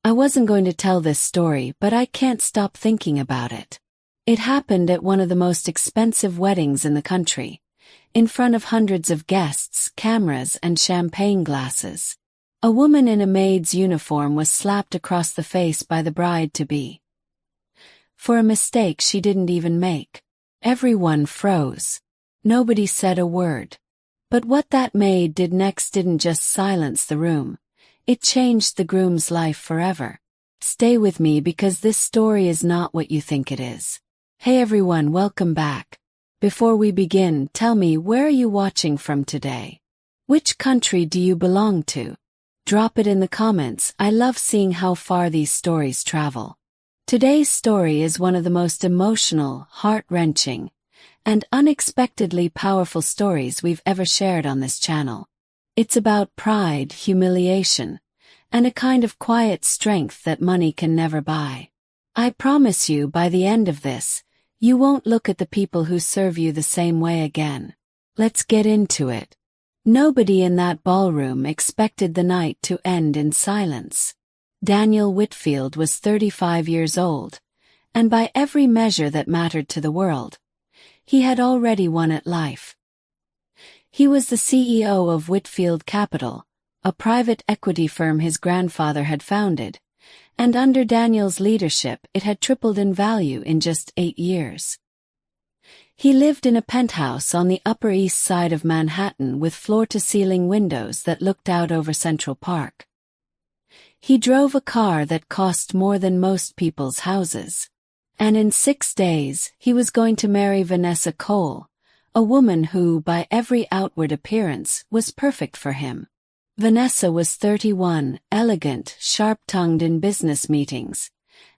I wasn't going to tell this story, but I can't stop thinking about it. It happened at one of the most expensive weddings in the country, in front of hundreds of guests, cameras, and champagne glasses. A woman in a maid's uniform was slapped across the face by the bride-to-be for a mistake she didn't even make. Everyone froze. Nobody said a word. But what that maid did next didn't just silence the room. It changed the groom's life forever. Stay with me because this story is not what you think it is. Hey everyone, welcome back. Before we begin, tell me, where are you watching from today? Which country do you belong to? Drop it in the comments. I love seeing how far these stories travel. Today's story is one of the most emotional, heart-wrenching, and unexpectedly powerful stories we've ever shared on this channel. It's about pride, humiliation, and a kind of quiet strength that money can never buy. I promise you, by the end of this, you won't look at the people who serve you the same way again. Let's get into it. Nobody in that ballroom expected the night to end in silence. Daniel Whitfield was 35 years old, and by every measure that mattered to the world, he had already won at life. He was the CEO of Whitfield Capital, a private equity firm his grandfather had founded, and under Daniel's leadership it had tripled in value in just 8 years. He lived in a penthouse on the Upper East Side of Manhattan with floor-to-ceiling windows that looked out over Central Park. He drove a car that cost more than most people's houses. And in 6 days, he was going to marry Vanessa Cole, a woman who, by every outward appearance, was perfect for him. Vanessa was 31, elegant, sharp-tongued in business meetings,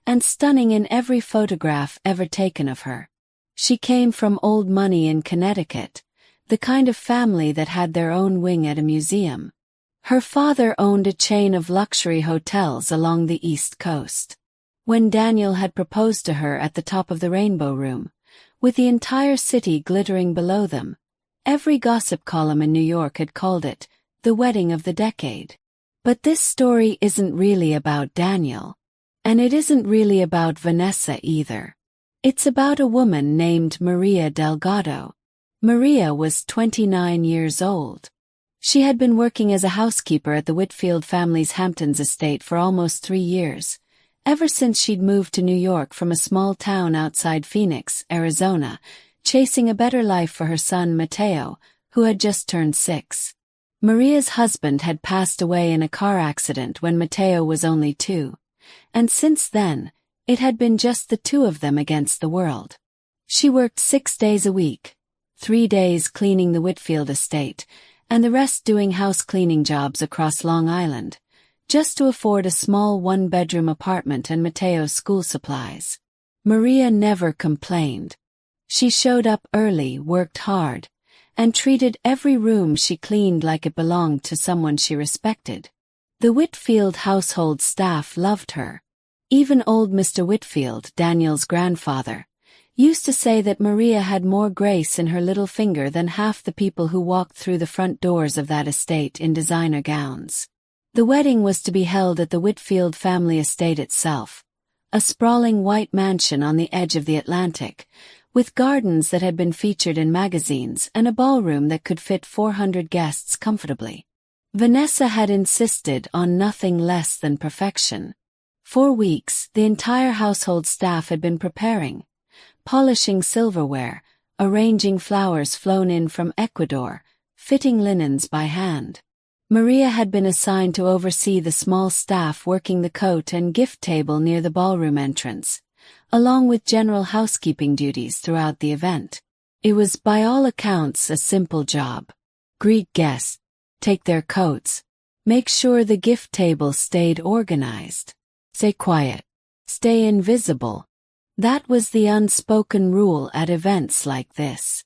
and stunning in every photograph ever taken of her. She came from old money in Connecticut, the kind of family that had their own wing at a museum. Her father owned a chain of luxury hotels along the East Coast. When Daniel had proposed to her at the top of the Rainbow Room, with the entire city glittering below them, every gossip column in New York had called it the wedding of the decade. But this story isn't really about Daniel. And it isn't really about Vanessa either. It's about a woman named Maria Delgado. Maria was 29 years old. She had been working as a housekeeper at the Whitfield family's Hamptons estate for almost 3 years, ever since she'd moved to New York from a small town outside Phoenix, Arizona, chasing a better life for her son Mateo, who had just turned 6. Maria's husband had passed away in a car accident when Mateo was only 2, and since then, it had been just the two of them against the world. She worked 6 days a week, 3 days cleaning the Whitfield estate, and the rest doing house cleaning jobs across Long Island, just to afford a small 1-bedroom apartment and Mateo's school supplies. Maria never complained. She showed up early, worked hard, and treated every room she cleaned like it belonged to someone she respected. The Whitfield household staff loved her. Even old Mr. Whitfield, Daniel's grandfather, used to say that Maria had more grace in her little finger than half the people who walked through the front doors of that estate in designer gowns. The wedding was to be held at the Whitfield family estate itself, a sprawling white mansion on the edge of the Atlantic, with gardens that had been featured in magazines and a ballroom that could fit 400 guests comfortably. Vanessa had insisted on nothing less than perfection. For weeks, the entire household staff had been preparing, polishing silverware, arranging flowers flown in from Ecuador, fitting linens by hand. Maria had been assigned to oversee the small staff working the coat and gift table near the ballroom entrance, along with general housekeeping duties throughout the event. It was by all accounts a simple job. Greet guests, take their coats, make sure the gift table stayed organized, stay quiet, stay invisible. That was the unspoken rule at events like this.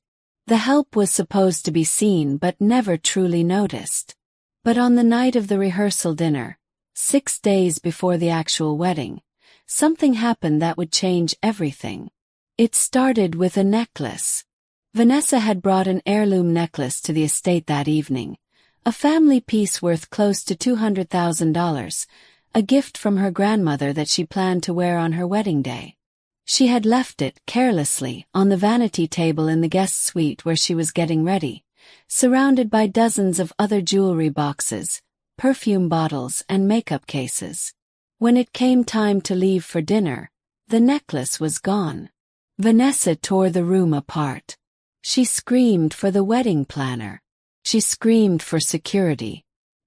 The help was supposed to be seen but never truly noticed. But on the night of the rehearsal dinner, 6 days before the actual wedding, something happened that would change everything. It started with a necklace. Vanessa had brought an heirloom necklace to the estate that evening, a family piece worth close to $200,000, a gift from her grandmother that she planned to wear on her wedding day. She had left it, carelessly, on the vanity table in the guest suite where she was getting ready, surrounded by dozens of other jewelry boxes, perfume bottles and makeup cases. When it came time to leave for dinner, the necklace was gone. Vanessa tore the room apart. She screamed for the wedding planner. She screamed for security.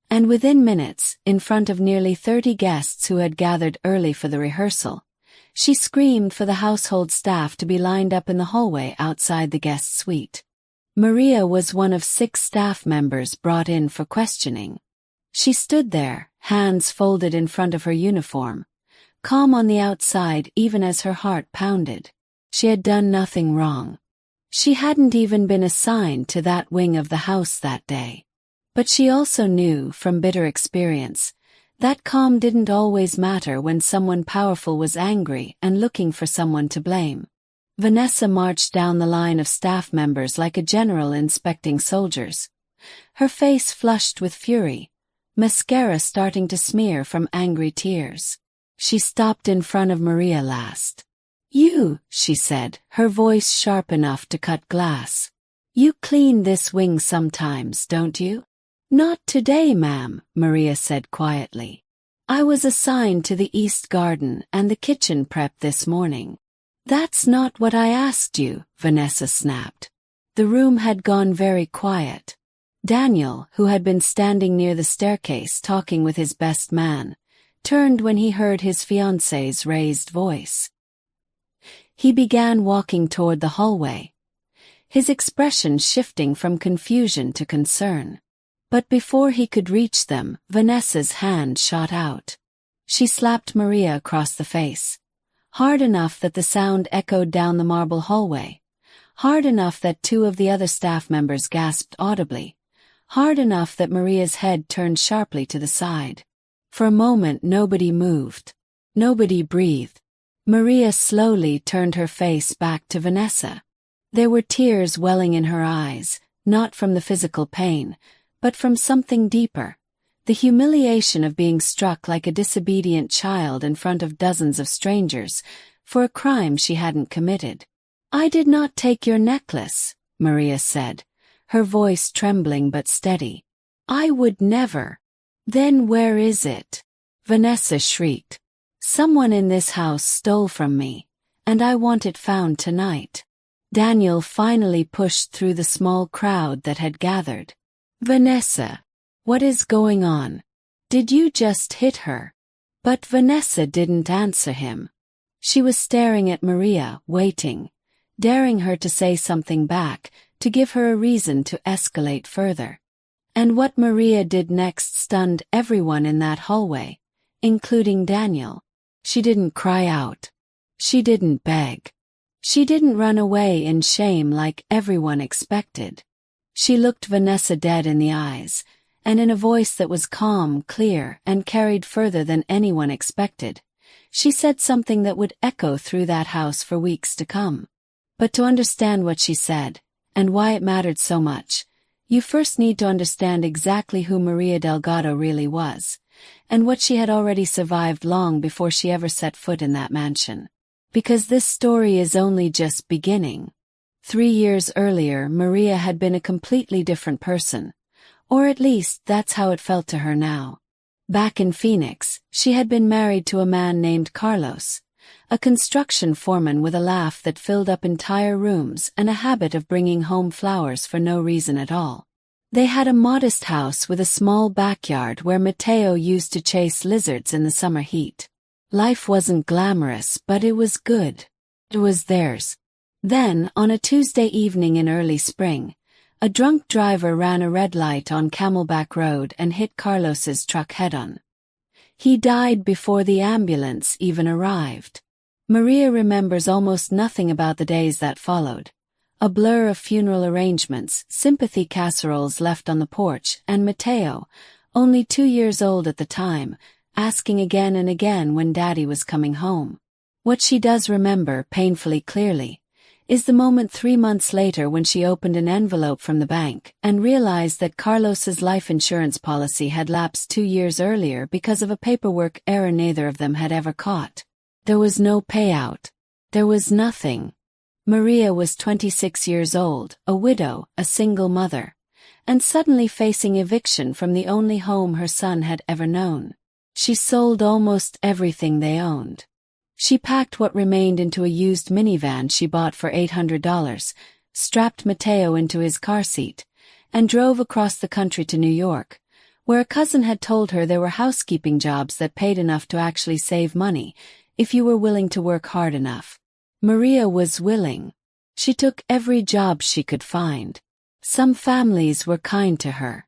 And within minutes, in front of nearly 30 guests who had gathered early for the rehearsal, she screamed for the household staff to be lined up in the hallway outside the guest suite. Maria was one of 6 staff members brought in for questioning. She stood there, hands folded in front of her uniform, calm on the outside even as her heart pounded. She had done nothing wrong. She hadn't even been assigned to that wing of the house that day. But she also knew, from bitter experience, that calm didn't always matter when someone powerful was angry and looking for someone to blame. Vanessa marched down the line of staff members like a general inspecting soldiers. Her face flushed with fury, mascara starting to smear from angry tears. She stopped in front of Maria last. "You," she said, her voice sharp enough to cut glass. "You clean this wing sometimes, don't you?" "Not today, ma'am," Maria said quietly. "I was assigned to the East Garden and the kitchen prep this morning." "That's not what I asked you," Vanessa snapped. The room had gone very quiet. Daniel, who had been standing near the staircase talking with his best man, turned when he heard his fiancée's raised voice. He began walking toward the hallway, his expression shifting from confusion to concern. But before he could reach them, Vanessa's hand shot out. She slapped Maria across the face, hard enough that the sound echoed down the marble hallway, hard enough that 2 of the other staff members gasped audibly, hard enough that Maria's head turned sharply to the side. For a moment nobody moved. Nobody breathed. Maria slowly turned her face back to Vanessa. There were tears welling in her eyes, not from the physical pain, but from something deeper, the humiliation of being struck like a disobedient child in front of dozens of strangers, for a crime she hadn't committed. "I did not take your necklace," Maria said, her voice trembling but steady. "I would never." "Then where is it?" Vanessa shrieked. "Someone in this house stole from me, and I want it found tonight." Daniel finally pushed through the small crowd that had gathered. "Vanessa, what is going on? Did you just hit her?" But Vanessa didn't answer him. She was staring at Maria, waiting, daring her to say something back, to give her a reason to escalate further. And what Maria did next stunned everyone in that hallway, including Daniel. She didn't cry out. She didn't beg. She didn't run away in shame like everyone expected. She looked Vanessa dead in the eyes, and in a voice that was calm, clear, and carried further than anyone expected, she said something that would echo through that house for weeks to come. But to understand what she said, and why it mattered so much, you first need to understand exactly who Maria Delgado really was, and what she had already survived long before she ever set foot in that mansion. Because this story is only just beginning. 3 years earlier, Maria had been a completely different person, or at least that's how it felt to her now. Back in Phoenix, she had been married to a man named Carlos, a construction foreman with a laugh that filled up entire rooms and a habit of bringing home flowers for no reason at all. They had a modest house with a small backyard where Mateo used to chase lizards in the summer heat. Life wasn't glamorous, but it was good. It was theirs. Then, on a Tuesday evening in early spring, a drunk driver ran a red light on Camelback Road and hit Carlos's truck head-on. He died before the ambulance even arrived. Maria remembers almost nothing about the days that followed. A blur of funeral arrangements, sympathy casseroles left on the porch, and Mateo, only 2 years old at the time, asking again and again when Daddy was coming home. What she does remember, painfully clearly, is the moment 3 months later when she opened an envelope from the bank and realized that Carlos's life insurance policy had lapsed 2 years earlier because of a paperwork error neither of them had ever caught. There was no payout. There was nothing. Maria was 26 years old, a widow, a single mother, and suddenly facing eviction from the only home her son had ever known. She sold almost everything they owned. She packed what remained into a used minivan she bought for $800, strapped Matteo into his car seat, and drove across the country to New York, where a cousin had told her there were housekeeping jobs that paid enough to actually save money, if you were willing to work hard enough. Maria was willing. She took every job she could find. Some families were kind to her.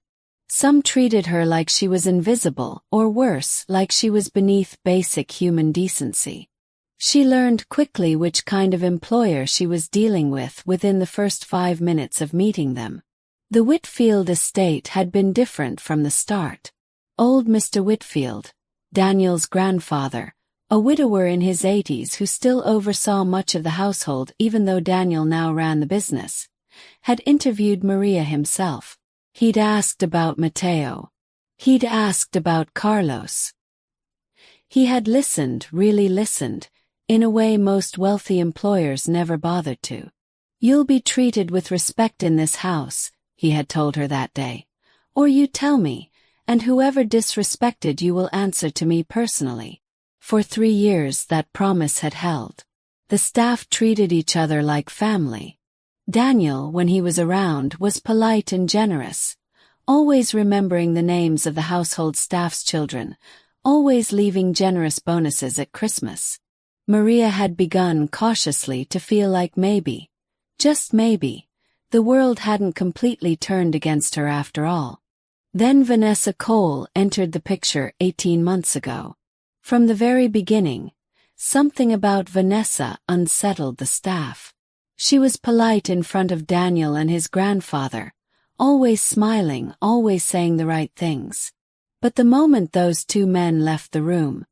Some treated her like she was invisible, or worse, like she was beneath basic human decency. She learned quickly which kind of employer she was dealing with within the first 5 minutes of meeting them. The Whitfield estate had been different from the start. Old Mr. Whitfield, Daniel's grandfather, a widower in his 80s who still oversaw much of the household even though Daniel now ran the business, had interviewed Maria himself. He'd asked about Matteo. He'd asked about Carlos. He had listened, really listened, in a way most wealthy employers never bothered to. "You'll be treated with respect in this house," he had told her that day. "Or you tell me, and whoever disrespected you will answer to me personally." For 3 years that promise had held. The staff treated each other like family. Daniel, when he was around, was polite and generous, always remembering the names of the household staff's children, always leaving generous bonuses at Christmas. Maria had begun cautiously to feel like maybe, just maybe, the world hadn't completely turned against her after all. Then Vanessa Cole entered the picture 18 months ago. From the very beginning, something about Vanessa unsettled the staff. She was polite in front of Daniel and his grandfather, always smiling, always saying the right things. But the moment those 2 men left the room,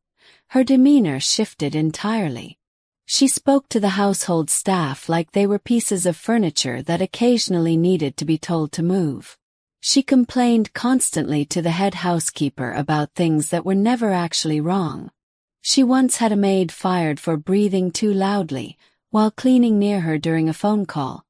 her demeanor shifted entirely. She spoke to the household staff like they were pieces of furniture that occasionally needed to be told to move. She complained constantly to the head housekeeper about things that were never actually wrong. She once had a maid fired for breathing too loudly while cleaning near her during a phone call,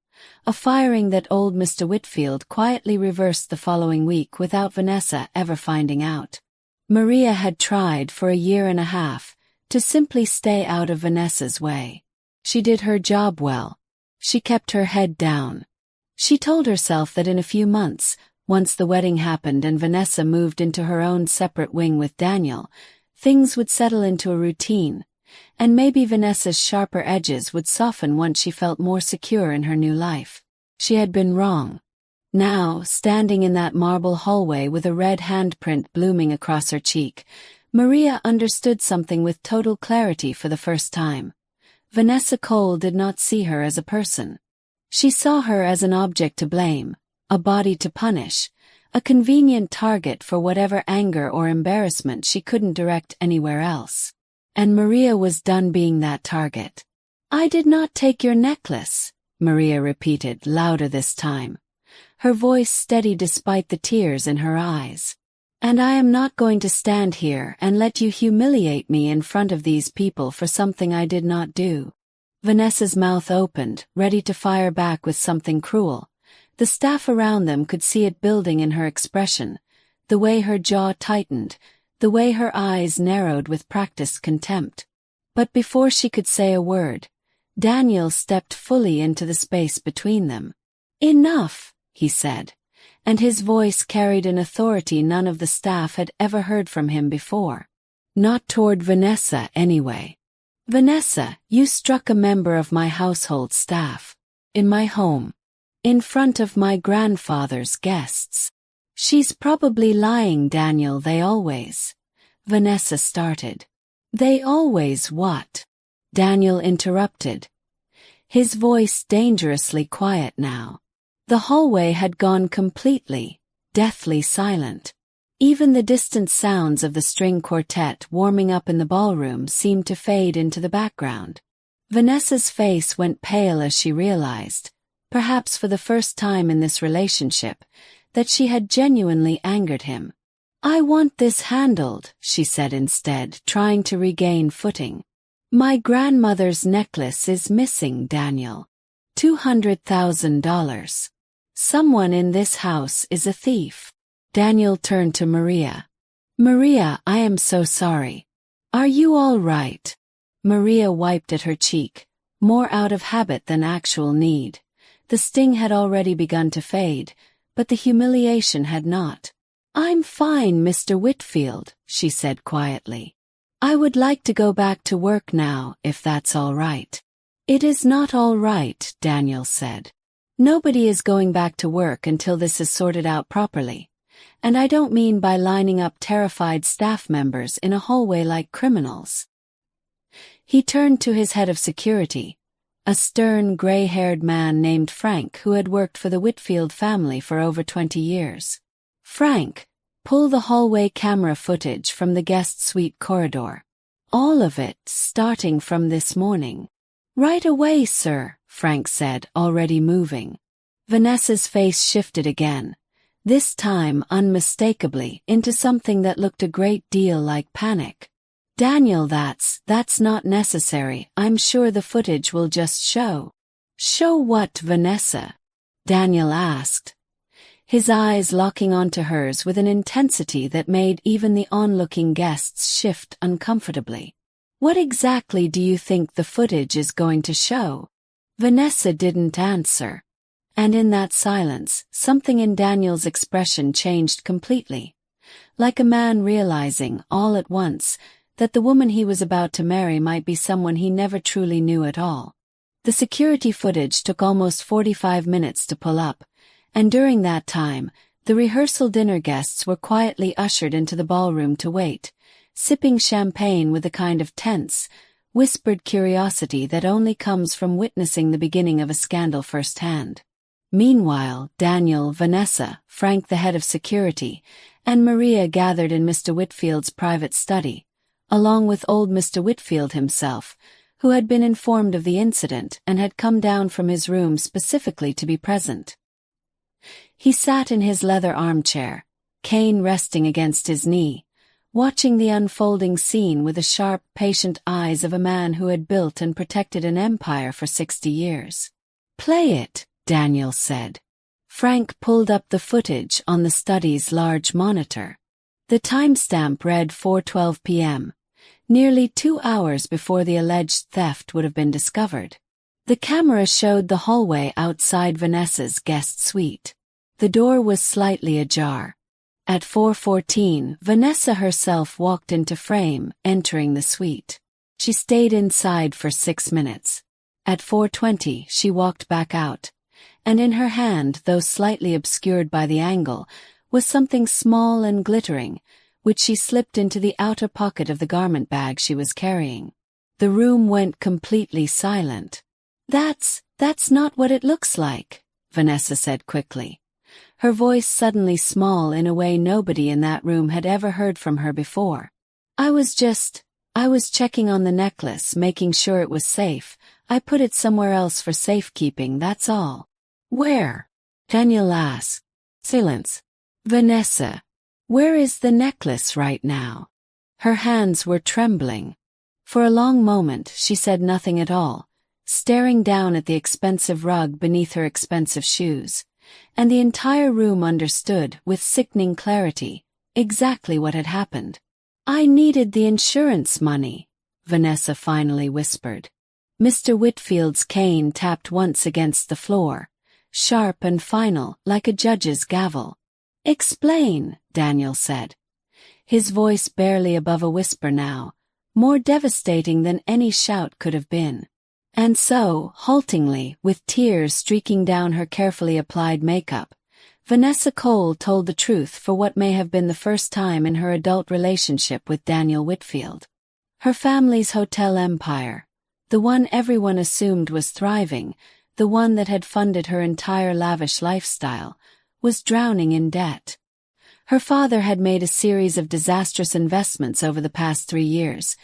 a firing that old Mr. Whitfield quietly reversed the following week without Vanessa ever finding out. Maria had tried for a year and a half to simply stay out of Vanessa's way. She did her job well. She kept her head down. She told herself that in a few months, once the wedding happened and Vanessa moved into her own separate wing with Daniel, things would settle into a routine, and maybe Vanessa's sharper edges would soften once she felt more secure in her new life. She had been wrong. Now, standing in that marble hallway with a red handprint blooming across her cheek, Maria understood something with total clarity for the first time. Vanessa Cole did not see her as a person. She saw her as an object to blame, a body to punish, a convenient target for whatever anger or embarrassment she couldn't direct anywhere else. And Maria was done being that target. "I did not take your necklace," Maria repeated, louder this time, her voice steady despite the tears in her eyes. "And I am not going to stand here and let you humiliate me in front of these people for something I did not do." Vanessa's mouth opened, ready to fire back with something cruel. The staff around them could see it building in her expression, the way her jaw tightened, the way her eyes narrowed with practiced contempt. But before she could say a word, Daniel stepped fully into the space between them. "Enough," he said, and his voice carried an authority none of the staff had ever heard from him before. Not toward Vanessa, anyway. "Vanessa, you struck a member of my household staff. In my home. In front of my grandfather's guests." "She's probably lying, Daniel, they always." Vanessa started. "They always what?" Daniel interrupted. His voice dangerously quiet now. The hallway had gone completely, deathly silent. Even the distant sounds of the string quartet warming up in the ballroom seemed to fade into the background. Vanessa's face went pale as she realized, perhaps for the first time in this relationship, that she had genuinely angered him. "I want this handled," she said instead, trying to regain footing. "My grandmother's necklace is missing, Daniel. $200,000. Someone in this house is a thief." Daniel turned to Maria. "Maria, I am so sorry. Are you all right?" Maria wiped at her cheek, more out of habit than actual need. The sting had already begun to fade, but the humiliation had not. "I'm fine, Mr. Whitfield," she said quietly. "I would like to go back to work now, if that's all right." "It is not all right," Daniel said. "Nobody is going back to work until this is sorted out properly. And I don't mean by lining up terrified staff members in a hallway like criminals." He turned to his head of security, a stern, gray-haired man named Frank who had worked for the Whitfield family for over 20 years. "Frank, pull the hallway camera footage from the guest suite corridor. All of it, starting from this morning." "Right away, sir," Frank said, already moving. Vanessa's face shifted again, this time unmistakably into something that looked a great deal like panic. "Daniel, that's not necessary. I'm sure the footage will just show." "Show what, Vanessa?" Daniel asked, his eyes locking onto hers with an intensity that made even the onlooking guests shift uncomfortably. "What exactly do you think the footage is going to show?" Vanessa didn't answer. And in that silence, something in Daniel's expression changed completely. Like a man realizing, all at once, that the woman he was about to marry might be someone he never truly knew at all. The security footage took almost 45 minutes to pull up, and during that time, the rehearsal dinner guests were quietly ushered into the ballroom to wait, sipping champagne with a kind of tense, whispered curiosity that only comes from witnessing the beginning of a scandal firsthand. Meanwhile, Daniel, Vanessa, Frank the head of security, and Maria gathered in Mr. Whitfield's private study, along with old Mr. Whitfield himself, who had been informed of the incident and had come down from his room specifically to be present. He sat in his leather armchair, cane resting against his knee, watching the unfolding scene with the sharp, patient eyes of a man who had built and protected an empire for 60 years. "Play it," Daniel said. Frank pulled up the footage on the study's large monitor. The timestamp read 4:12 p.m., nearly 2 hours before the alleged theft would have been discovered. The camera showed the hallway outside Vanessa's guest suite. The door was slightly ajar. At 4:14, Vanessa herself walked into frame, entering the suite. She stayed inside for 6 minutes. At 4:20, she walked back out, and in her hand, though slightly obscured by the angle, was something small and glittering, which she slipped into the outer pocket of the garment bag she was carrying. The room went completely silent. That's not what it looks like," Vanessa said quickly, her voice suddenly small in a way nobody in that room had ever heard from her before. I was checking on the necklace, making sure it was safe. I put it somewhere else for safekeeping, that's all." "Where?" Daniel asked. Silence. "Vanessa, where is the necklace right now?" Her hands were trembling. For a long moment she said nothing at all, staring down at the expensive rug beneath her expensive shoes, and the entire room understood, with sickening clarity, exactly what had happened. "I needed the insurance money," Vanessa finally whispered. Mr. Whitfield's cane tapped once against the floor, sharp and final, like a judge's gavel. "Explain," Daniel said, his voice barely above a whisper now, more devastating than any shout could have been. And so, haltingly, with tears streaking down her carefully applied makeup, Vanessa Cole told the truth for what may have been the first time in her adult relationship with Daniel Whitfield. Her family's hotel empire, the one everyone assumed was thriving, the one that had funded her entire lavish lifestyle, was drowning in debt. Her father had made a series of disastrous investments over the past 3 years,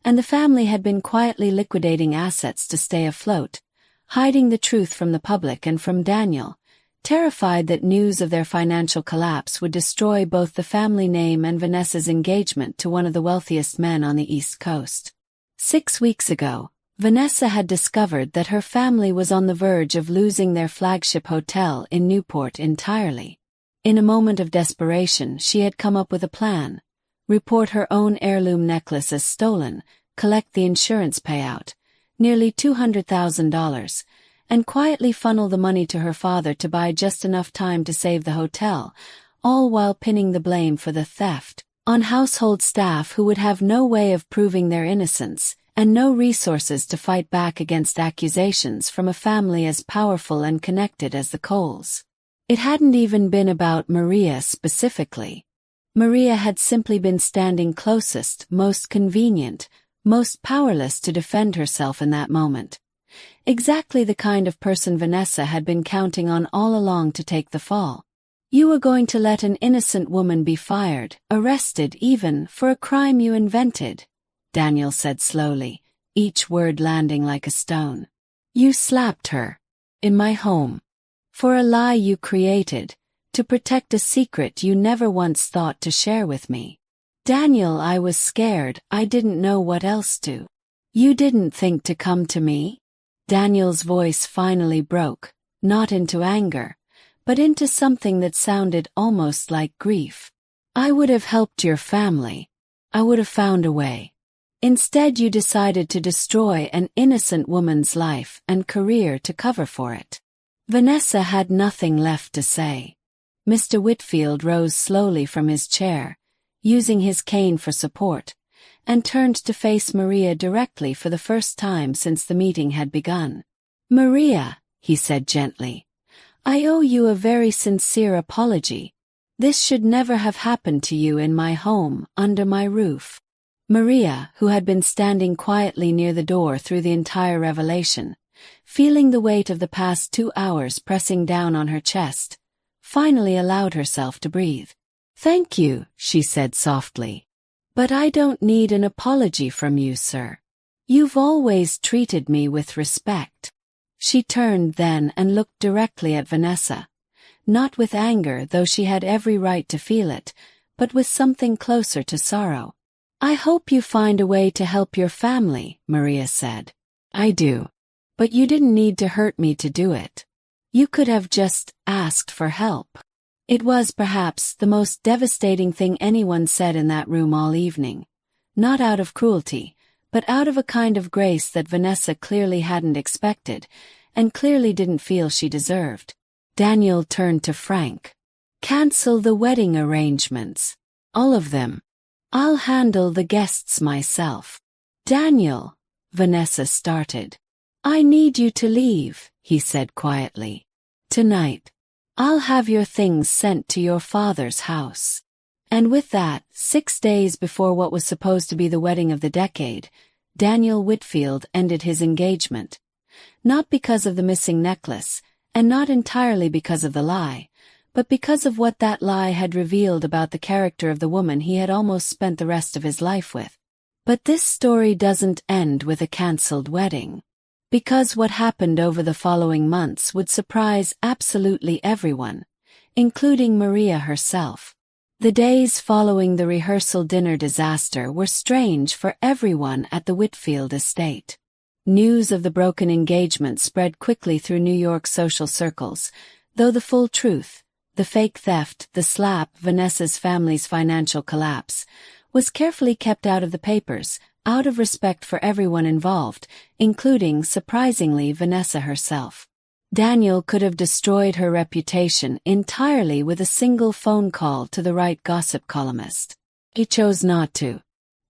and the family had been quietly liquidating assets to stay afloat, hiding the truth from the public and from Daniel, terrified that news of their financial collapse would destroy both the family name and Vanessa's engagement to one of the wealthiest men on the East Coast. 6 weeks ago, Vanessa had discovered that her family was on the verge of losing their flagship hotel in Newport entirely. In a moment of desperation, she had come up with a plan: report her own heirloom necklace as stolen, collect the insurance payout, nearly $200,000, and quietly funnel the money to her father to buy just enough time to save the hotel, all while pinning the blame for the theft on household staff who would have no way of proving their innocence and no resources to fight back against accusations from a family as powerful and connected as the Coles. It hadn't even been about Maria specifically. Maria had simply been standing closest, most convenient, most powerless to defend herself in that moment. Exactly the kind of person Vanessa had been counting on all along to take the fall. "You were going to let an innocent woman be fired, arrested even, for a crime you invented," Daniel said slowly, each word landing like a stone. "You slapped her. In my home. For a lie you created, to protect a secret you never once thought to share with me. Daniel, I was scared, I didn't know what else to. You didn't think to come to me?" Daniel's voice finally broke, not into anger, but into something that sounded almost like grief. "I would have helped your family. I would have found a way. Instead, you decided to destroy an innocent woman's life and career to cover for it." Vanessa had nothing left to say. Mr. Whitfield rose slowly from his chair, using his cane for support, and turned to face Maria directly for the first time since the meeting had begun. "Maria," he said gently, "I owe you a very sincere apology. This should never have happened to you in my home, under my roof." Maria, who had been standing quietly near the door through the entire revelation, feeling the weight of the past 2 hours pressing down on her chest, finally allowed herself to breathe. "Thank you," she said softly. "But I don't need an apology from you, sir. You've always treated me with respect." She turned then and looked directly at Vanessa, not with anger, though she had every right to feel it, but with something closer to sorrow. "I hope you find a way to help your family," Maria said. "I do. But you didn't need to hurt me to do it. You could have just asked for help." It was perhaps the most devastating thing anyone said in that room all evening, not out of cruelty, but out of a kind of grace that Vanessa clearly hadn't expected, and clearly didn't feel she deserved. Daniel turned to Frank. "Cancel the wedding arrangements. All of them. I'll handle the guests myself." "Daniel," Vanessa started. "I need you to leave," he said quietly. "Tonight. I'll have your things sent to your father's house." And with that, 6 days before what was supposed to be the wedding of the decade, Daniel Whitfield ended his engagement. Not because of the missing necklace, and not entirely because of the lie, but because of what that lie had revealed about the character of the woman he had almost spent the rest of his life with. But this story doesn't end with a cancelled wedding. Because what happened over the following months would surprise absolutely everyone, including Maria herself. The days following the rehearsal dinner disaster were strange for everyone at the Whitfield estate. News of the broken engagement spread quickly through New York social circles, though the full truth, the fake theft, the slap, Vanessa's family's financial collapse, was carefully kept out of the papers, out of respect for everyone involved, including, surprisingly, Vanessa herself. Daniel could have destroyed her reputation entirely with a single phone call to the right gossip columnist. He chose not to.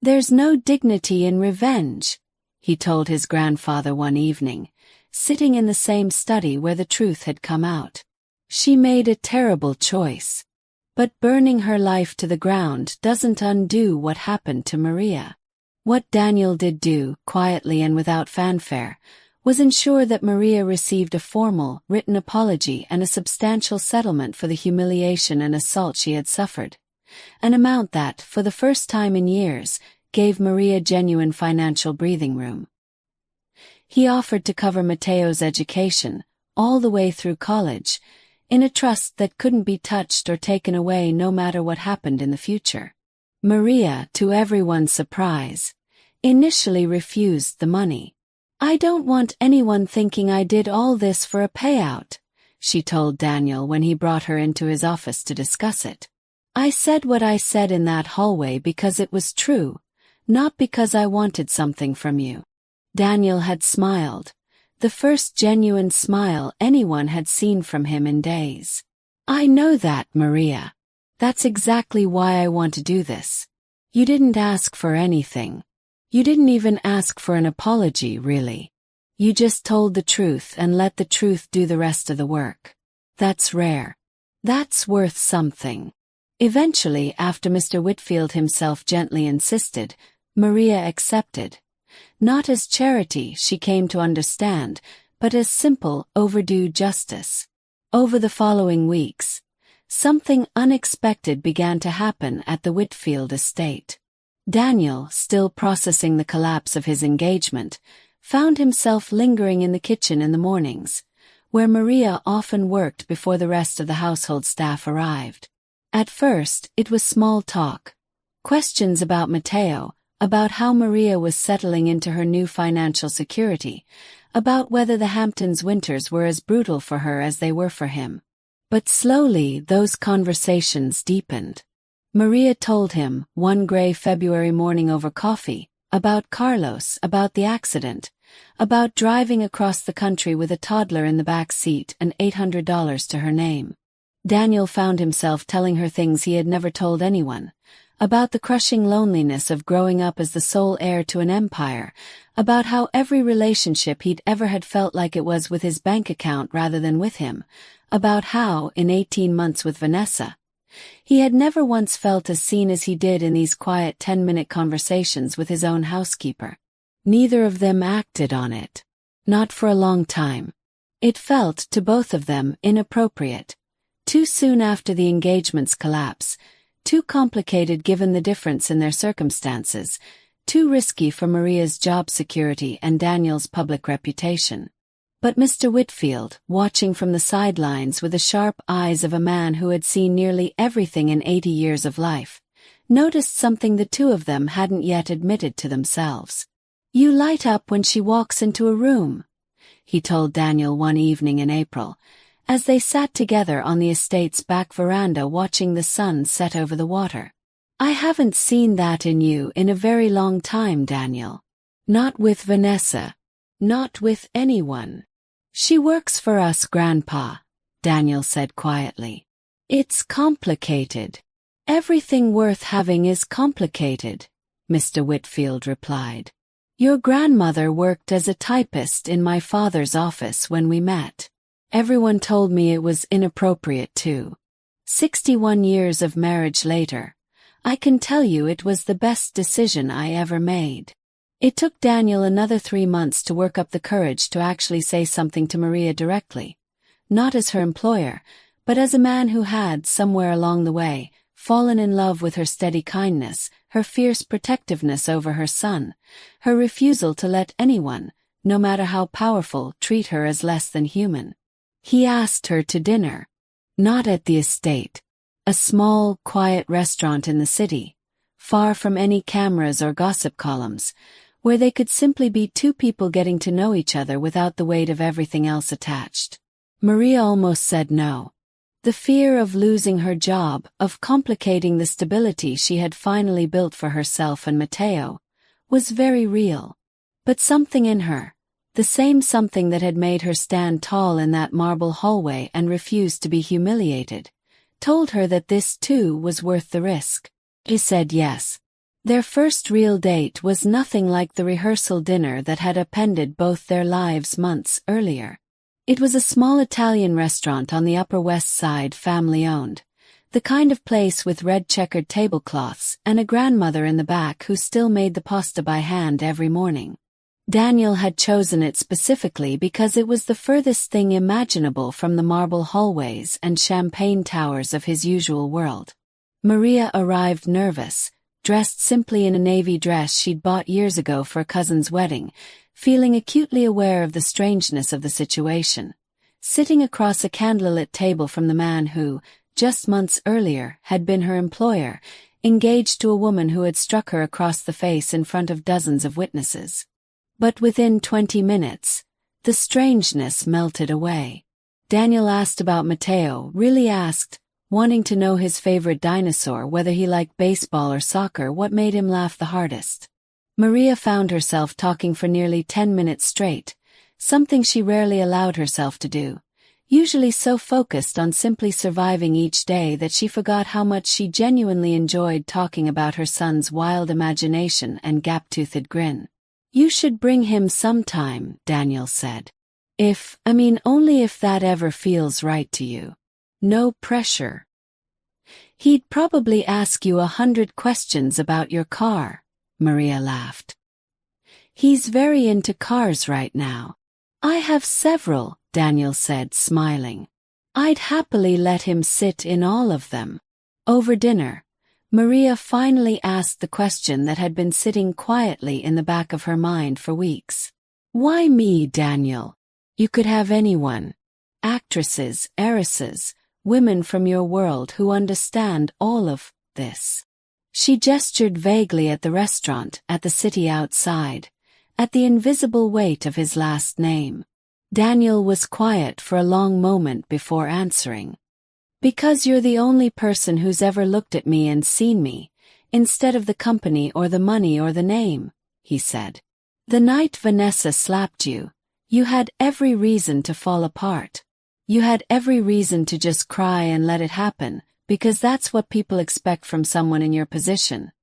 "There's no dignity in revenge," he told his grandfather one evening, sitting in the same study where the truth had come out. "She made a terrible choice. But burning her life to the ground doesn't undo what happened to Maria." What Daniel did do, quietly and without fanfare, was ensure that Maria received a formal, written apology and a substantial settlement for the humiliation and assault she had suffered, an amount that, for the first time in years, gave Maria genuine financial breathing room. He offered to cover Matteo's education, all the way through college, in a trust that couldn't be touched or taken away no matter what happened in the future. Maria, to everyone's surprise, initially refused the money. "I don't want anyone thinking I did all this for a payout," she told Daniel when he brought her into his office to discuss it. "I said what I said in that hallway because it was true, not because I wanted something from you." Daniel had smiled, the first genuine smile anyone had seen from him in days. "I know that, Maria. That's exactly why I want to do this. You didn't ask for anything. You didn't even ask for an apology, really. You just told the truth and let the truth do the rest of the work. That's rare. That's worth something." Eventually, after Mr. Whitfield himself gently insisted, Maria accepted. Not as charity, she came to understand, but as simple, overdue justice. Over the following weeks, something unexpected began to happen at the Whitfield estate. Daniel, still processing the collapse of his engagement, found himself lingering in the kitchen in the mornings, where Maria often worked before the rest of the household staff arrived. At first, it was small talk. Questions about Matteo, about how Maria was settling into her new financial security, about whether the Hamptons' winters were as brutal for her as they were for him. But slowly, those conversations deepened. Maria told him, one gray February morning over coffee, about Carlos, about the accident, about driving across the country with a toddler in the back seat and $800 to her name. Daniel found himself telling her things he had never told anyone, about the crushing loneliness of growing up as the sole heir to an empire, about how every relationship he'd ever had felt like it was with his bank account rather than with him, about how, in 18 months with Vanessa, he had never once felt as seen as he did in these quiet 10-minute conversations with his own housekeeper. Neither of them acted on it. Not for a long time. It felt, to both of them, inappropriate. Too soon after the engagement's collapse, too complicated given the difference in their circumstances, too risky for Maria's job security and Daniel's public reputation. But Mr. Whitfield, watching from the sidelines with the sharp eyes of a man who had seen nearly everything in 80 years of life, noticed something the two of them hadn't yet admitted to themselves. "You light up when she walks into a room," he told Daniel one evening in April, as they sat together on the estate's back veranda watching the sun set over the water. "I haven't seen that in you in a very long time, Daniel. Not with Vanessa. Not with anyone." "She works for us, Grandpa," Daniel said quietly. "It's complicated." "Everything worth having is complicated," Mr. Whitfield replied. "Your grandmother worked as a typist in my father's office when we met. Everyone told me it was inappropriate too. 61 years of marriage later, I can tell you it was the best decision I ever made." It took Daniel another 3 months to work up the courage to actually say something to Maria directly, not as her employer, but as a man who had, somewhere along the way, fallen in love with her steady kindness, her fierce protectiveness over her son, her refusal to let anyone, no matter how powerful, treat her as less than human. He asked her to dinner. Not at the estate. A small, quiet restaurant in the city, far from any cameras or gossip columns, where they could simply be two people getting to know each other without the weight of everything else attached. Maria almost said no. The fear of losing her job, of complicating the stability she had finally built for herself and Matteo, was very real. But something in her, the same something that had made her stand tall in that marble hallway and refuse to be humiliated, told her that this too was worth the risk. She said yes. Their first real date was nothing like the rehearsal dinner that had upended both their lives months earlier. It was a small Italian restaurant on the Upper West Side, family-owned, the kind of place with red checkered tablecloths and a grandmother in the back who still made the pasta by hand every morning. Daniel had chosen it specifically because it was the furthest thing imaginable from the marble hallways and champagne towers of his usual world. Maria arrived nervous, dressed simply in a navy dress she'd bought years ago for a cousin's wedding, feeling acutely aware of the strangeness of the situation. Sitting across a candlelit table from the man who, just months earlier, had been her employer, engaged to a woman who had struck her across the face in front of dozens of witnesses. But within 20 minutes, the strangeness melted away. Daniel asked about Mateo, really asked, wanting to know his favorite dinosaur, whether he liked baseball or soccer, what made him laugh the hardest. Maria found herself talking for nearly 10 minutes straight, something she rarely allowed herself to do, usually so focused on simply surviving each day that she forgot how much she genuinely enjoyed talking about her son's wild imagination and gap-toothed grin. "You should bring him sometime," Daniel said. Only if that ever feels right to you. No pressure. "He'd probably ask you 100 questions about your car," Maria laughed. "He's very into cars right now." "I have several," Daniel said, smiling. "I'd happily let him sit in all of them." Over dinner, Maria finally asked the question that had been sitting quietly in the back of her mind for weeks. "Why me, Daniel? You could have anyone. Actresses, heiresses, women from your world who understand all of this." She gestured vaguely at the restaurant, at the city outside, at the invisible weight of his last name. Daniel was quiet for a long moment before answering. "Because you're the only person who's ever looked at me and seen me, instead of the company or the money or the name," he said. "The night Vanessa slapped you, you had every reason to fall apart. You had every reason to just cry and let it happen, because that's what people expect from someone in your position.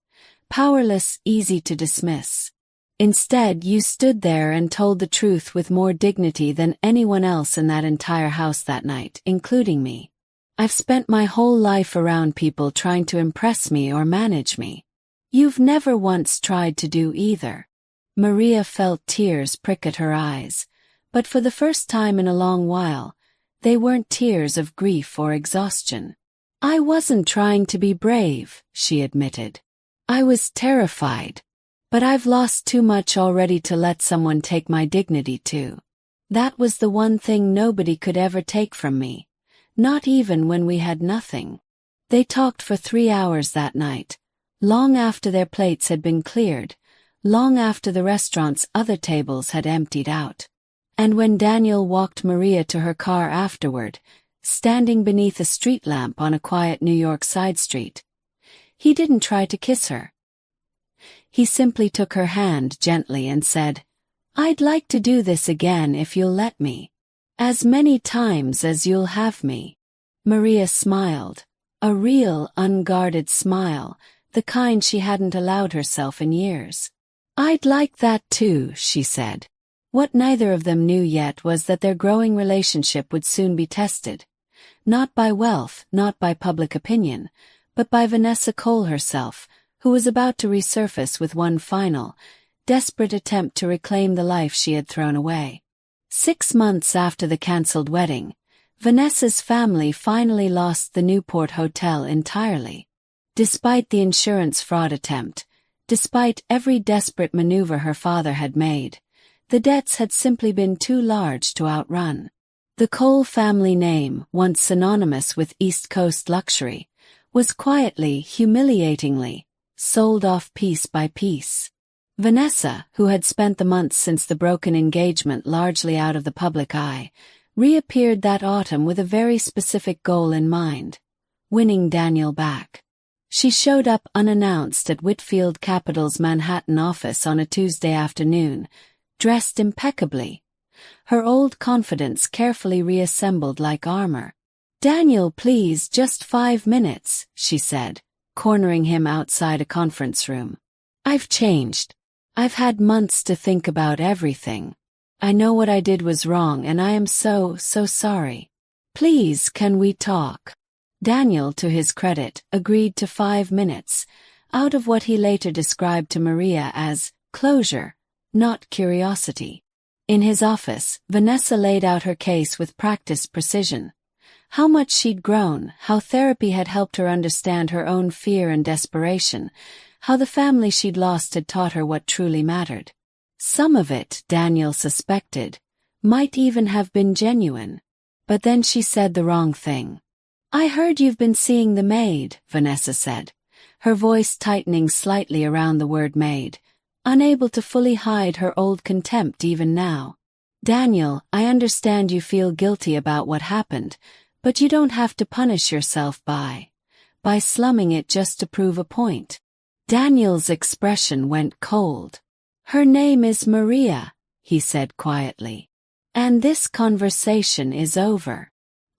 Powerless, easy to dismiss. Instead, you stood there and told the truth with more dignity than anyone else in that entire house that night, including me. I've spent my whole life around people trying to impress me or manage me. You've never once tried to do either." Maria felt tears prick at her eyes, but for the first time in a long while, they weren't tears of grief or exhaustion. "I wasn't trying to be brave," she admitted. "I was terrified. But I've lost too much already to let someone take my dignity too. That was the one thing nobody could ever take from me, not even when we had nothing." They talked for 3 hours that night, long after their plates had been cleared, long after the restaurant's other tables had emptied out. And when Daniel walked Maria to her car afterward, standing beneath a street lamp on a quiet New York side street, he didn't try to kiss her. He simply took her hand gently and said, "I'd like to do this again if you'll let me. As many times as you'll have me." Maria smiled, a real, unguarded smile, the kind she hadn't allowed herself in years. "I'd like that too," she said. What neither of them knew yet was that their growing relationship would soon be tested. Not by wealth, not by public opinion, but by Vanessa Cole herself, who was about to resurface with one final, desperate attempt to reclaim the life she had thrown away. 6 months after the cancelled wedding, Vanessa's family finally lost the Newport Hotel entirely. Despite the insurance fraud attempt, despite every desperate maneuver her father had made, the debts had simply been too large to outrun. The Cole family name, once synonymous with East Coast luxury, was quietly, humiliatingly, sold off piece by piece. Vanessa, who had spent the months since the broken engagement largely out of the public eye, reappeared that autumn with a very specific goal in mind: winning Daniel back. She showed up unannounced at Whitfield Capital's Manhattan office on a Tuesday afternoon, dressed impeccably, her old confidence carefully reassembled like armor. "Daniel, please, just 5 minutes," she said, cornering him outside a conference room. "I've changed. I've had months to think about everything. I know what I did was wrong and I am so sorry. Please, can we talk?" Daniel, to his credit, agreed to 5 minutes, out of what he later described to Maria as closure, not curiosity. In his office, Vanessa laid out her case with practiced precision. How much she'd grown, how therapy had helped her understand her own fear and desperation, how the family she'd lost had taught her what truly mattered. Some of it, Daniel suspected, might even have been genuine. But then she said the wrong thing. "I heard you've been seeing the maid," Vanessa said, her voice tightening slightly around the word maid, unable to fully hide her old contempt even now. "Daniel, I understand you feel guilty about what happened, but you don't have to punish yourself by slumming it just to prove a point." Daniel's expression went cold. "Her name is Maria," he said quietly. "And this conversation is over.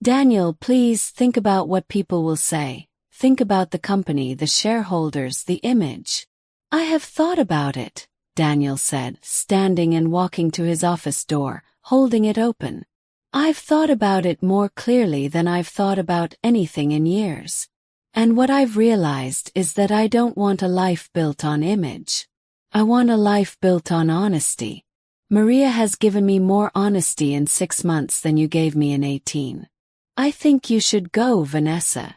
Daniel, please think about what people will say. Think about the company, the shareholders, the image." "I have thought about it," Daniel said, standing and walking to his office door, holding it open. "I've thought about it more clearly than I've thought about anything in years. And what I've realized is that I don't want a life built on image. I want a life built on honesty. Maria has given me more honesty in 6 months than you gave me in 18. I think you should go, Vanessa."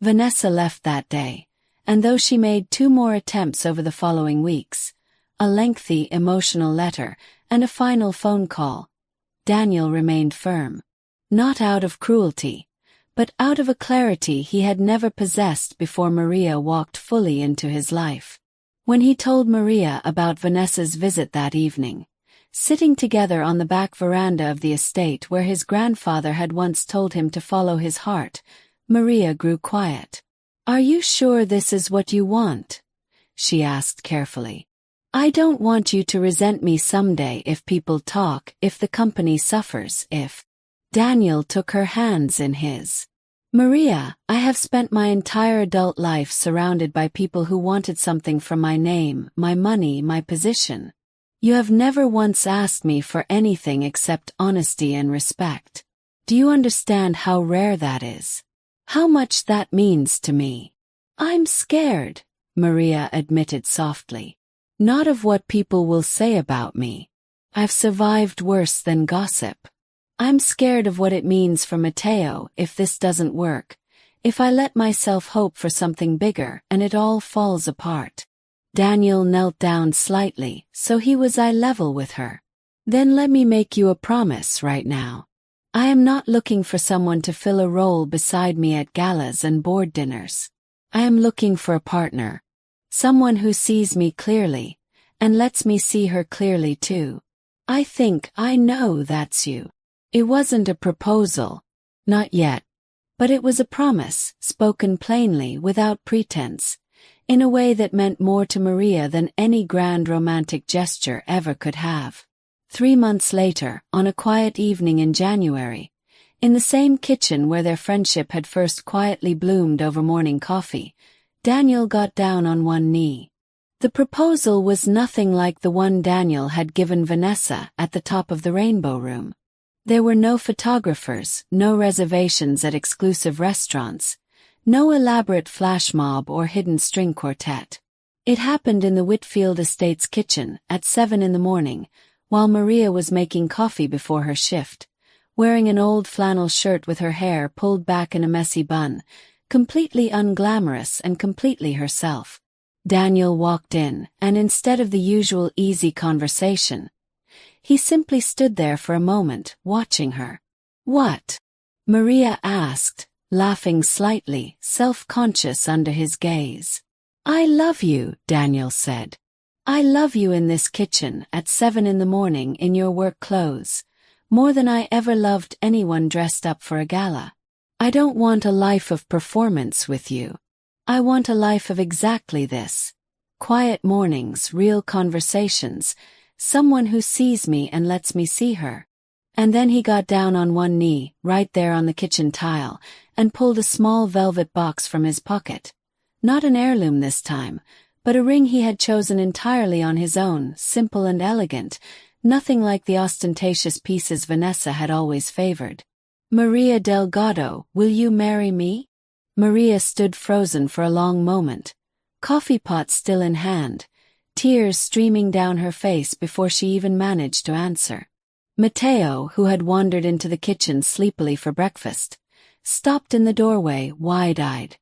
Vanessa left that day, and though she made 2 more attempts over the following weeks, a lengthy emotional letter, and a final phone call, Daniel remained firm. Not out of cruelty, but out of a clarity he had never possessed before Maria walked fully into his life. When he told Maria about Vanessa's visit that evening, sitting together on the back veranda of the estate where his grandfather had once told him to follow his heart, Maria grew quiet. "Are you sure this is what you want?" she asked carefully. "I don't want you to resent me someday if people talk, if the company suffers, if—" Daniel took her hands in his. "Maria, I have spent my entire adult life surrounded by people who wanted something from my name, my money, my position. You have never once asked me for anything except honesty and respect. Do you understand how rare that is? How much that means to me?" "I'm scared," Maria admitted softly. "Not of what people will say about me. I've survived worse than gossip. I'm scared of what it means for Matteo if this doesn't work, if I let myself hope for something bigger and it all falls apart." Daniel knelt down slightly, so he was eye level with her. "Then let me make you a promise right now. I am not looking for someone to fill a role beside me at galas and board dinners. I am looking for a partner. Someone who sees me clearly, and lets me see her clearly too. I think I know that's you." It wasn't a proposal. Not yet. But it was a promise, spoken plainly, without pretense, in a way that meant more to Maria than any grand romantic gesture ever could have. 3 months later, on a quiet evening in January, in the same kitchen where their friendship had first quietly bloomed over morning coffee, Daniel got down on one knee. The proposal was nothing like the one Daniel had given Vanessa at the top of the Rainbow Room. There were no photographers, no reservations at exclusive restaurants, no elaborate flash mob or hidden string quartet. It happened in the Whitfield Estates kitchen at 7 in the morning, while Maria was making coffee before her shift, wearing an old flannel shirt with her hair pulled back in a messy bun, completely unglamorous and completely herself. Daniel walked in, and instead of the usual easy conversation, he simply stood there for a moment, watching her. "What?" Maria asked, laughing slightly, self-conscious under his gaze. "I love you," Daniel said. "I love you in this kitchen at 7 in the morning in your work clothes, more than I ever loved anyone dressed up for a gala. I don't want a life of performance with you. I want a life of exactly this. Quiet mornings, real conversations, someone who sees me and lets me see her." And then he got down on one knee, right there on the kitchen tile, and pulled a small velvet box from his pocket. Not an heirloom this time, but a ring he had chosen entirely on his own, simple and elegant, nothing like the ostentatious pieces Vanessa had always favored. "Maria Delgado, will you marry me?" Maria stood frozen for a long moment, coffee pot still in hand, tears streaming down her face before she even managed to answer. Matteo, who had wandered into the kitchen sleepily for breakfast, stopped in the doorway, wide-eyed.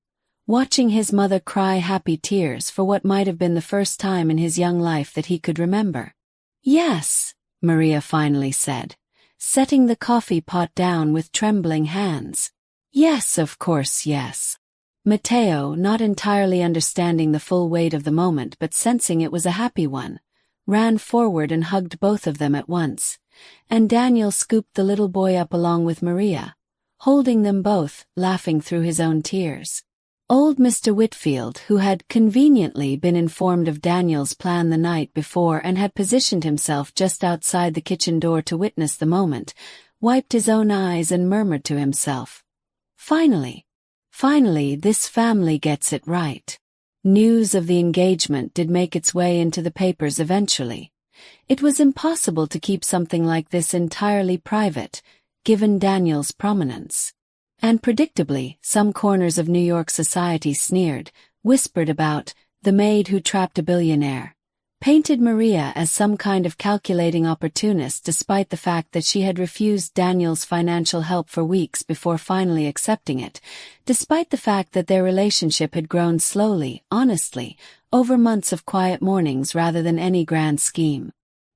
watching his mother cry happy tears for what might have been the first time in his young life that he could remember. "Yes," Maria finally said, setting the coffee pot down with trembling hands. "Yes, of course, yes." Matteo, not entirely understanding the full weight of the moment but sensing it was a happy one, ran forward and hugged both of them at once, and Daniel scooped the little boy up along with Maria, holding them both, laughing through his own tears. Old Mr. Whitfield, who had conveniently been informed of Daniel's plan the night before and had positioned himself just outside the kitchen door to witness the moment, wiped his own eyes and murmured to himself, Finally, this family gets it right." News of the engagement did make its way into the papers eventually. It was impossible to keep something like this entirely private, given Daniel's prominence. And predictably, some corners of New York society sneered, whispered about the maid who trapped a billionaire, painted Maria as some kind of calculating opportunist despite the fact that she had refused Daniel's financial help for weeks before finally accepting it, despite the fact that their relationship had grown slowly, honestly, over months of quiet mornings rather than any grand scheme.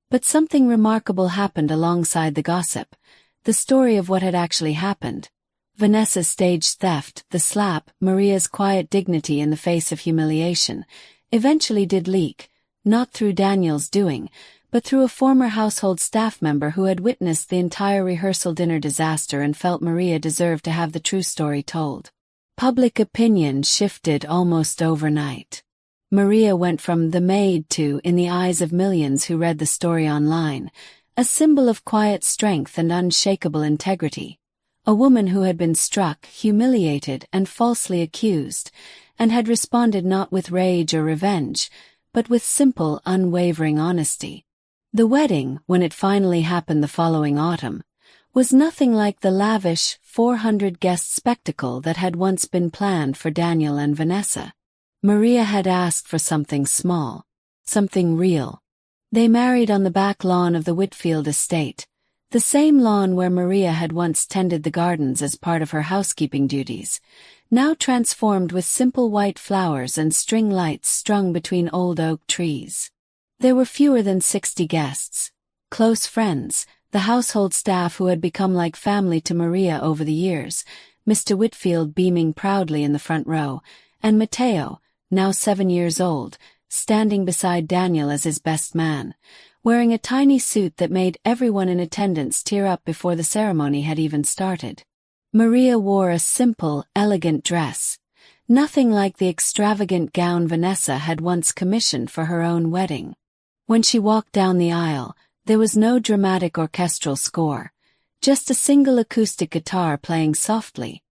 But something remarkable happened alongside the gossip, the story of what had actually happened. Vanessa's staged theft, the slap, Maria's quiet dignity in the face of humiliation, eventually did leak, not through Daniel's doing, but through a former household staff member who had witnessed the entire rehearsal dinner disaster and felt Maria deserved to have the true story told. Public opinion shifted almost overnight. Maria went from the Maid to, in the eyes of millions who read the story online, a symbol of quiet strength and unshakable integrity. A woman who had been struck, humiliated, and falsely accused, and had responded not with rage or revenge, but with simple, unwavering honesty. The wedding, when it finally happened the following autumn, was nothing like the lavish, 400-guest spectacle that had once been planned for Daniel and Vanessa. Maria had asked for something small, something real. They married on the back lawn of the Whitfield estate, the same lawn where Maria had once tended the gardens as part of her housekeeping duties, now transformed with simple white flowers and string lights strung between old oak trees. There were fewer than 60 guests, close friends, the household staff who had become like family to Maria over the years, Mr. Whitfield beaming proudly in the front row, and Matteo, now 7 years old, standing beside Daniel as his best man, wearing a tiny suit that made everyone in attendance tear up before the ceremony had even started. Maria wore a simple, elegant dress, nothing like the extravagant gown Vanessa had once commissioned for her own wedding. When she walked down the aisle, there was no dramatic orchestral score, just a single acoustic guitar playing softly,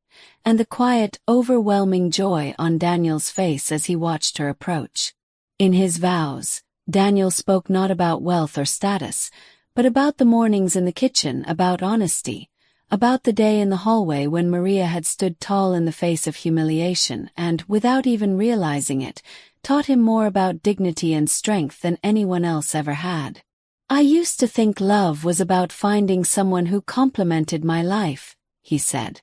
and the quiet, overwhelming joy on Daniel's face as he watched her approach. In his vows, Daniel spoke not about wealth or status, but about the mornings in the kitchen, about honesty, about the day in the hallway when Maria had stood tall in the face of humiliation and, without even realizing it, taught him more about dignity and strength than anyone else ever had. "I used to think love was about finding someone who complemented my life," he said,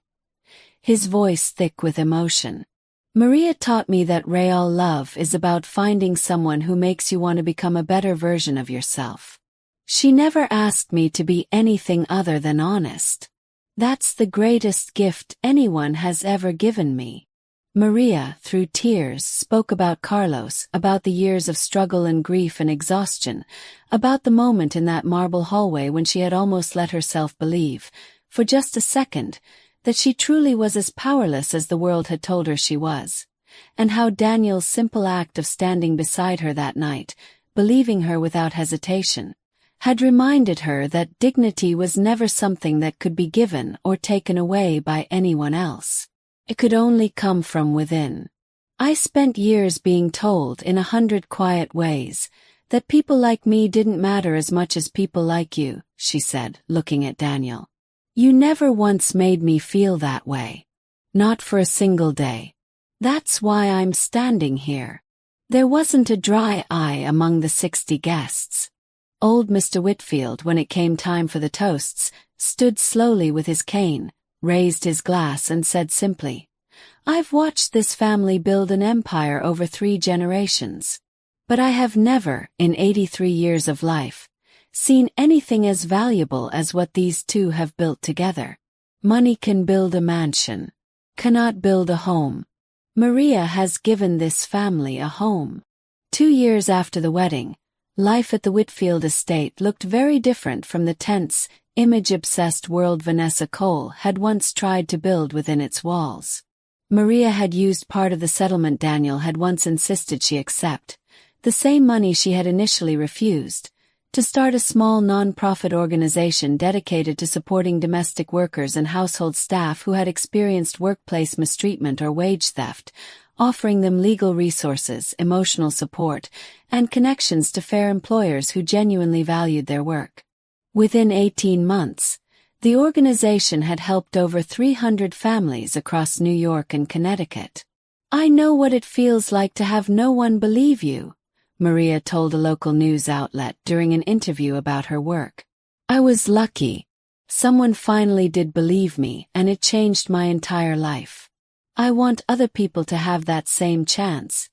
his voice thick with emotion. "Maria taught me that real love is about finding someone who makes you want to become a better version of yourself. She never asked me to be anything other than honest. That's the greatest gift anyone has ever given me." Maria, through tears, spoke about Carlos, about the years of struggle and grief and exhaustion, about the moment in that marble hallway when she had almost let herself believe, for just a second, that she truly was as powerless as the world had told her she was, and how Daniel's simple act of standing beside her that night, believing her without hesitation, had reminded her that dignity was never something that could be given or taken away by anyone else. It could only come from within. "I spent years being told in 100 quiet ways that people like me didn't matter as much as people like you," she said, looking at Daniel. "You never once made me feel that way. Not for a single day. That's why I'm standing here." There wasn't a dry eye among the 60 guests. Old Mr. Whitfield, when it came time for the toasts, stood slowly with his cane, raised his glass and said simply, I've watched this family build an empire over 3 generations. But I have never, in 83 years of life, seen anything as valuable as what these two have built together. Money can build a mansion, cannot build a home. Maria has given this family a home. 2 years after the wedding, life at the Whitfield estate looked very different from the tense, image-obsessed world Vanessa Cole had once tried to build within its walls. Maria had used part of the settlement Daniel had once insisted she accept, the same money she had initially refused, to start a small non-profit organization dedicated to supporting domestic workers and household staff who had experienced workplace mistreatment or wage theft, offering them legal resources, emotional support, and connections to fair employers who genuinely valued their work. Within 18 months, the organization had helped over 300 families across New York and Connecticut. "I know what it feels like to have no one believe you," Maria told a local news outlet during an interview about her work. "I was lucky. Someone finally did believe me, and it changed my entire life. I want other people to have that same chance,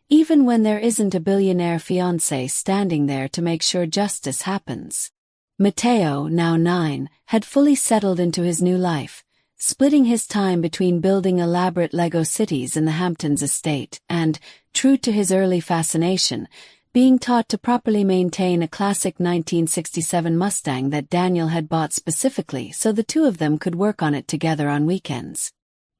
even when there isn't a billionaire fiancé standing there to make sure justice happens." Matteo, now 9, had fully settled into his new life, splitting his time between building elaborate Lego cities in the Hamptons estate and, true to his early fascination, being taught to properly maintain a classic 1967 Mustang that Daniel had bought specifically so the two of them could work on it together on weekends.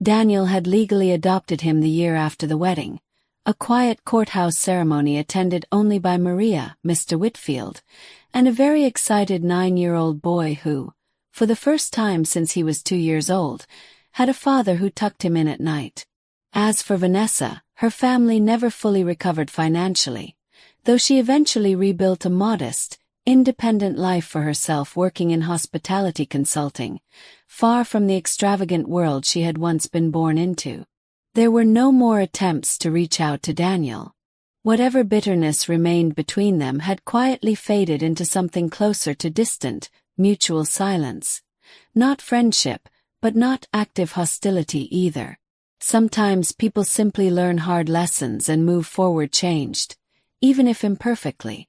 Daniel had legally adopted him the year after the wedding, a quiet courthouse ceremony attended only by Maria, Mr. Whitfield, and a very excited 9-year-old boy who, for the first time since he was 2 years old, had a father who tucked him in at night. As for Vanessa, her family never fully recovered financially, though she eventually rebuilt a modest, independent life for herself working in hospitality consulting, far from the extravagant world she had once been born into. There were no more attempts to reach out to Daniel. Whatever bitterness remained between them had quietly faded into something closer to distant, mutual silence. Not friendship, but not active hostility either. Sometimes people simply learn hard lessons and move forward changed, even if imperfectly.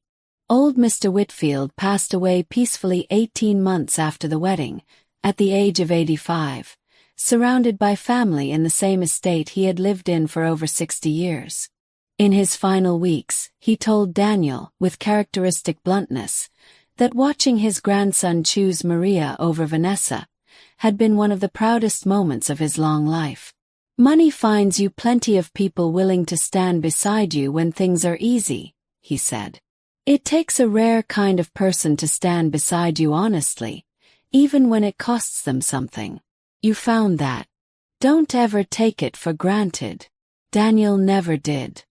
Old Mr. Whitfield passed away peacefully 18 months after the wedding, at the age of 85, surrounded by family in the same estate he had lived in for over 60 years. In his final weeks, he told Daniel, with characteristic bluntness, that watching his grandson choose Maria over Vanessa had been one of the proudest moments of his long life. "Money finds you plenty of people willing to stand beside you when things are easy," he said. "It takes a rare kind of person to stand beside you honestly, even when it costs them something. You found that. Don't ever take it for granted." Daniel never did.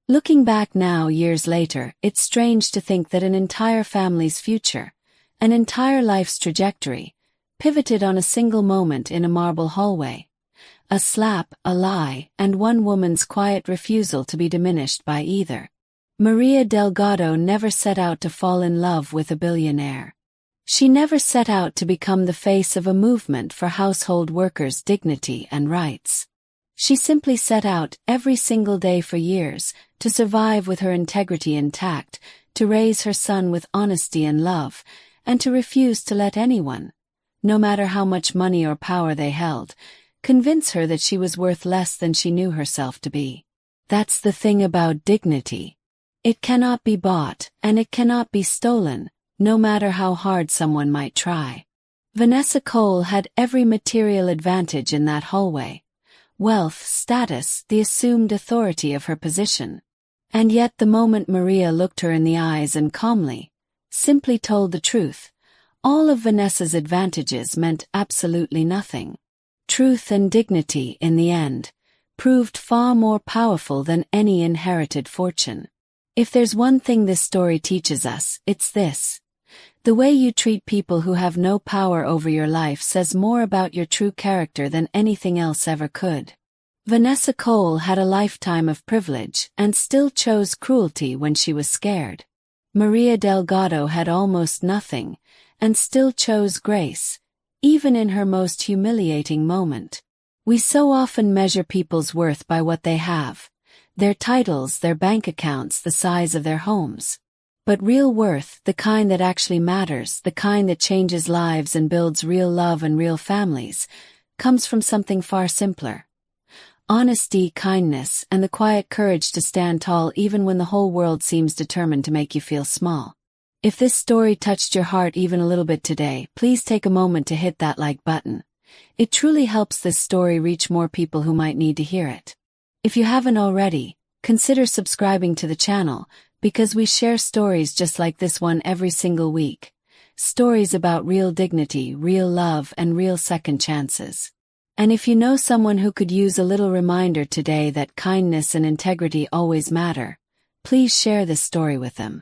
Looking back now years later, it's strange to think that an entire family's future, an entire life's trajectory, pivoted on a single moment in a marble hallway. A slap, a lie, and one woman's quiet refusal to be diminished by either. Maria Delgado never set out to fall in love with a billionaire. She never set out to become the face of a movement for household workers' dignity and rights. She simply set out every single day for years to survive with her integrity intact, to raise her son with honesty and love, and to refuse to let anyone, no matter how much money or power they held, convince her that she was worth less than she knew herself to be. That's the thing about dignity. It cannot be bought, and it cannot be stolen, no matter how hard someone might try. Vanessa Cole had every material advantage in that hallway. Wealth, status, the assumed authority of her position. And yet the moment Maria looked her in the eyes and calmly, simply told the truth, all of Vanessa's advantages meant absolutely nothing. Truth and dignity, in the end, proved far more powerful than any inherited fortune. If there's one thing this story teaches us, it's this. The way you treat people who have no power over your life says more about your true character than anything else ever could. Vanessa Cole had a lifetime of privilege and still chose cruelty when she was scared. Maria Delgado had almost nothing and still chose grace, even in her most humiliating moment. We so often measure people's worth by what they have: their titles, their bank accounts, the size of their homes. But real worth, the kind that actually matters, the kind that changes lives and builds real love and real families, comes from something far simpler. Honesty, kindness, and the quiet courage to stand tall even when the whole world seems determined to make you feel small. If this story touched your heart even a little bit today, please take a moment to hit that like button. It truly helps this story reach more people who might need to hear it. If you haven't already, consider subscribing to the channel, because we share stories just like this one every single week. Stories about real dignity, real love, and real second chances. And if you know someone who could use a little reminder today that kindness and integrity always matter, please share this story with them.